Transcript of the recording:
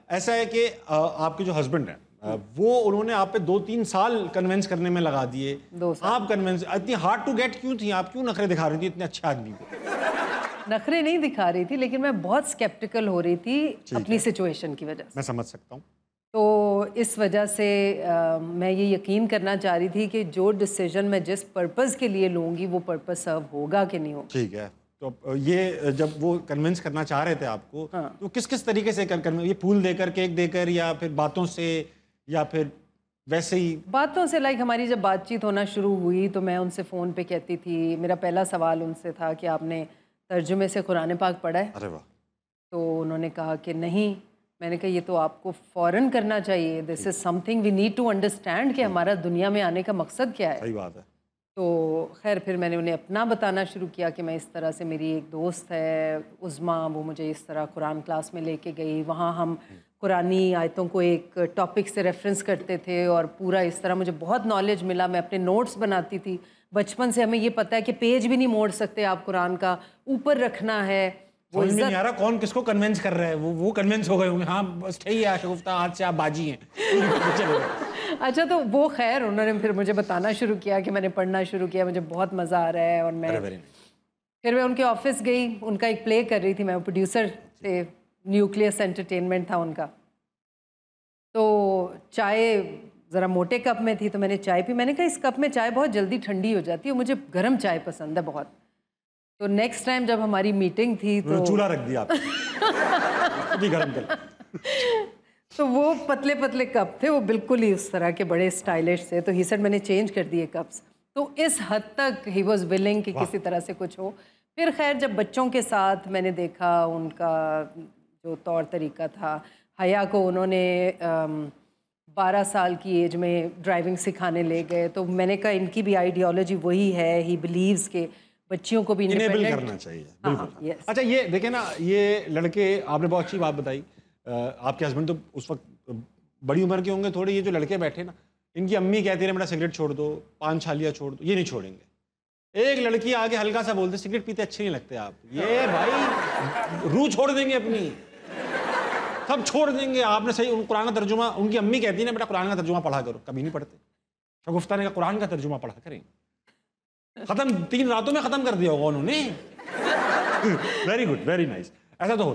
ایسا ہے کہ آپ کے جو ہسبینڈ ہیں وہ انہوں نے آپ پہ 2-3 سال کنونس کرنے میں لگا دیے. 2 سال. آپ کنونس اتنی ہارڈ ٹو گیٹ کیوں تھی؟ آپ کیوں نخرے دکھا رہی تھی اتنے اچھے آدمی کو؟ نخرے نہیں دکھا رہی تھی، لیکن میں بہت سکیپٹیکل ہو رہی تھی اپنی سچویشن کی وجہ سے. میں سمجھ سکتا ہوں. تو اس وجہ سے میں یہ یقین کرنا چاہ رہی تھی کہ جو ڈیسیجن میں جس پرپز کے لیے لوں گی وہ پرپز سرو ہوگا کہ نہیں ہوگا. ٹھیک ہے. تو یہ جب وہ کنونس کرنا چاہ رہے تھے آپ کو تو کس طریقے سے یہ پھول دے کر، کیک دے کر، یا پھر باتوں سے، یا پھر ویسے ہی؟ باتوں سے. لائک ہماری جب بات چیت ہونا شروع ہوئی تو میں ان سے فون پہ کہتی تھی، میرا پہلا سوال ان سے تھا کہ آپ نے ترجمے سے قرآن پاک پڑھا ہے؟ ارے واہ. تو انہوں نے کہا کہ نہیں. میں نے کہا یہ تو آپ کو فوراً کرنا چاہیے. This is something we need to understand کہ ہمارا دنیا میں آنے کا مقصد کیا ہے. صحیح بات ہے. تو خیر پھر میں نے انہیں اپنا بتانا شروع کیا کہ میں اس طرح سے، میری ایک دوست ہے عظما، وہ مجھے اس طرح قرآن کلاس میں لے کے گئی. وہاں ہم قرآنی آیتوں کو ایک ٹاپک سے ریفرنس کرتے تھے اور پورا اس طرح مجھے بہت نالج ملا. میں اپنے نوٹس بناتی تھی. بچپن سے ہمیں یہ پتہ ہے کہ پیج بھی نہیں موڑ سکتے آپ قرآن کا، اوپر رکھنا ہے. سمجھ میں نہیں آ رہا کون کس کو کنونس کر رہا ہے. وہ کنونس ہو گئے ہوں گے. ہاں بس ٹھیک ہے شگفتہ، آج سے آپ باجی ہیں. اچھا تو وہ خیر انہوں نے پھر مجھے بتانا شروع کیا کہ میں نے پڑھنا شروع کیا، مجھے بہت مزہ آ رہا ہے. اور پھر میں ان کے آفس گئی، ان کا ایک پلے کر رہی تھی. میں پروڈیوسر تھے، نیوکلیس انٹرٹینمنٹ تھا ان کا. تو چائے ذرا موٹے کپ میں تھی تو میں نے چائے پی. میں نے کہا اس کپ میں چائے بہت جلدی ٹھنڈی ہو جاتی ہے، مجھے گرم چائے پسند ہے بہت. تو نیکسٹ ٹائم جب ہماری میٹنگ تھی تو چولہا رکھ دیا آپ گرم کر. تو وہ پتلے پتلے کپ تھے، وہ بالکل ہی اس طرح کے بڑے اسٹائلش تھے. تو ہی سیڈ میں نے چینج کر دیے کپس. تو اس حد تک ہی واز ولنگ کہ کسی طرح سے کچھ ہو. پھر خیر جب بچوں کے ساتھ میں نے دیکھا ان کا جو طور طریقہ تھا، حیا کو انہوں نے 12 سال کی ایج میں ڈرائیونگ سکھانے لے گئے. تو میں نے کہا ان کی بھی آئیڈیالوجی وہی ہے، ہی بلیوز کہ بچیوں کو بھی انیبل کرنا چاہیے. بالکل. اچھا یہ دیکھیں نا، یہ لڑکے، آپ نے بہت اچھی بات بتائی. آپ کے ہسبینڈ تو اس وقت بڑی عمر کے ہوں گے تھوڑے. یہ جو لڑکے بیٹھے نا، ان کی امی کہتی ہیں میرا سگریٹ چھوڑ دو، پان چھالیاں چھوڑ دو، یہ نہیں چھوڑیں گے. ایک لڑکی آگے ہلکا سا بولتے سگریٹ پیتے اچھے نہیں لگتے آپ، یہ بھائی روح چھوڑ دیں گے اپنی، سب چھوڑ دیں گے. آپ نے صحیح قرآن کا ترجمہ، ان کی امی کہتی ہیں بیٹا قرآن کا ترجمہ پڑھا کرو. کبھی نہیں پڑھتے. شگفتہ نے کہا قرآن کا ترجمہ پڑھا کریں. ختم 3 راتوں میں ختم کر دیا ہوگا انہوں نے. Very good, very nice. ایسا تو